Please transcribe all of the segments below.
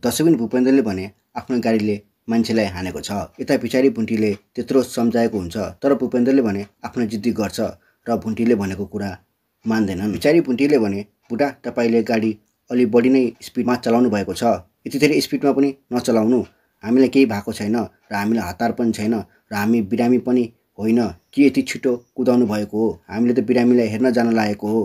त्यसै पनि भूपेन्द्रले भने आफ्नो गाडीले मान्छेलाई हानेको छ। यता पछाडि भुन्टीले त्यत्रो सम्झाएको हुन्छ तर भूपेन्द्रले भने आफ्नो जिद्दी गर्छ र भुन्टीले भनेको कुरा मान्दैनन्। पछाडि भुन्टीले भने बुढा तपाईले गाडी अलि बढी नै स्पिडमा चलाउनु भएको छ, यति धेरै स्पिडमा पनि नचलाउनु, हामीलाई केही भएको छैन र हामीलाई हतार पनि छैन र हामी बिरामी पनि होइन कि यति छिटो कुदाउनु भएको हो, हामीले त बिरामीलाई हेर्न जान लागेको हो,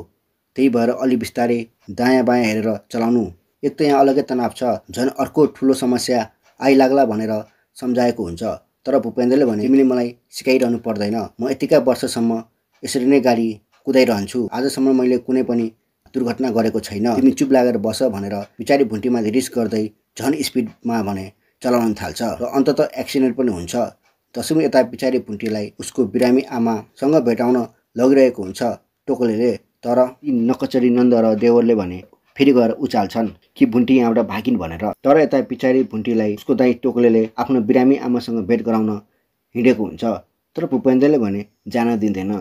त्यही भएर अलि बिस्तारै दायाँ बायाँ हेरेर चलाउनु, एक त यहाँ अलग्गै तनाव छ, झन् अर्को ठुलो समस्या आइलाग्ला भनेर सम्झाएको हुन्छ। तर भूपेन्द्रले भने तिमीले मलाई सिकाइरहनु पर्दैन, म यतिका वर्षसम्म यसरी नै गाडी कुदाइरहन्छु, आजसम्म मैले कुनै पनि दुर्घटना गरेको छैन, तिमी चुप लागेर बस भनेर पछाडि भुन्टीमा रिस गर्दै झन् स्पिडमा भने चलाउन थाल्छ र अन्ततः एक्सिडेन्ट पनि हुन्छ। त्यसै पनि यता पछाडि भुन्टीलाई उसको बिरामी आमासँग भेटाउन लगिरहेको हुन्छ टोकलेले, तर यी नकचरी नन्द र देवरले भने फेरि गएर उचाल्छन् कि भुन्टी यहाँबाट भागिन् भनेर। तर यता पछाडि भुन्टीलाई उसको दाइ टोकलेले आफ्नो बिरामी आमासँग भेट गराउन हिँडेको हुन्छ तर भूपेन्द्रले भने जान दिँदैन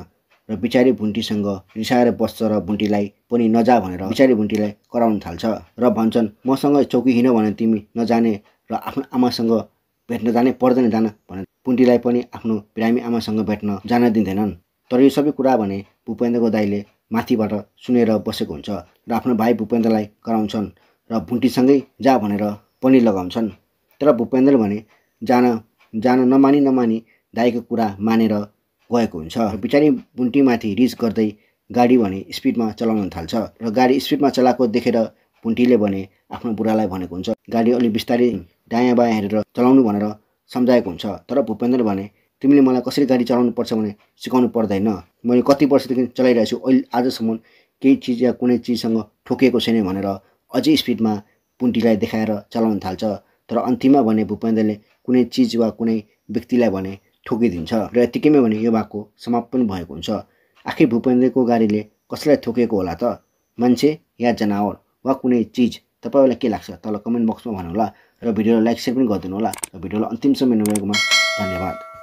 र पछाडि भुन्टीसँग रिसाएर बस्छ र भुन्टीलाई पनि नजा भनेर पछाडि भुन्टीलाई कराउन थाल्छ र भन्छन् मसँग चौकी हिँड्यो भने तिमी नजाने र आफ्नो आमासँग भेट्न जाने पर्दैन जान भने भुन्टीलाई पनि आफ्नो बिरामी आमासँग भेट्न जान दिँदैनन्। तर यो सबै कुरा भने भूपेन्द्रको दाइले माथिबाट सुनेर बसेको हुन्छ र आफ्नो भाइ भूपेन्द्रलाई कराउँछन् र भुन्टीसँगै जा भनेर पनि लगाउँछन्। तर भूपेन्द्रले भने जान नमानी दाइको कुरा मानेर गएको हुन्छ र पछाडि भुन्टीमाथि रिस गर्दै गाडी भने स्पिडमा चलाउन थाल्छ र गाडी स्पिडमा चलाएको देखेर भुन्टीले भने आफ्नो बुढालाई भनेको हुन्छ गाडी अलि बिस्तारै दायाँ बायाँ हेरेर चलाउनु भनेर सम्झाएको हुन्छ। तर भूपेन्द्रले भने तिमीले मलाई कसरी गाडी चलाउनु पर्छ भने सिकाउनु पर्दैन, मैले कति वर्षदेखि चलाइरहेको छु, अहिले आजसम्म केही चिज या कुनै चिजसँग ठोकिएको छैन भनेर अझै स्पिडमा भुन्टीलाई देखाएर चलाउन थाल्छ। तर अन्तिममा भने भूपेन्द्रले कुनै चिज वा कुनै व्यक्तिलाई भने ठोकिदिन्छ र यतिकैमा भने यो भागको समाप्त पनि भएको हुन्छ। आखिर भूपेन्द्रको गाडीले कसैलाई ठोकेको होला त, मान्छे या जनावर वा कुनै चिज? तपाईलाई के लाग्छ तल कमेन्ट बक्समा भन्नुहोला र भिडियोलाई लाइक शेयर पनि गरिदिनु होला र भिडियोलाई अन्तिमसम्म हेर्नुभएकोमा धन्यवाद।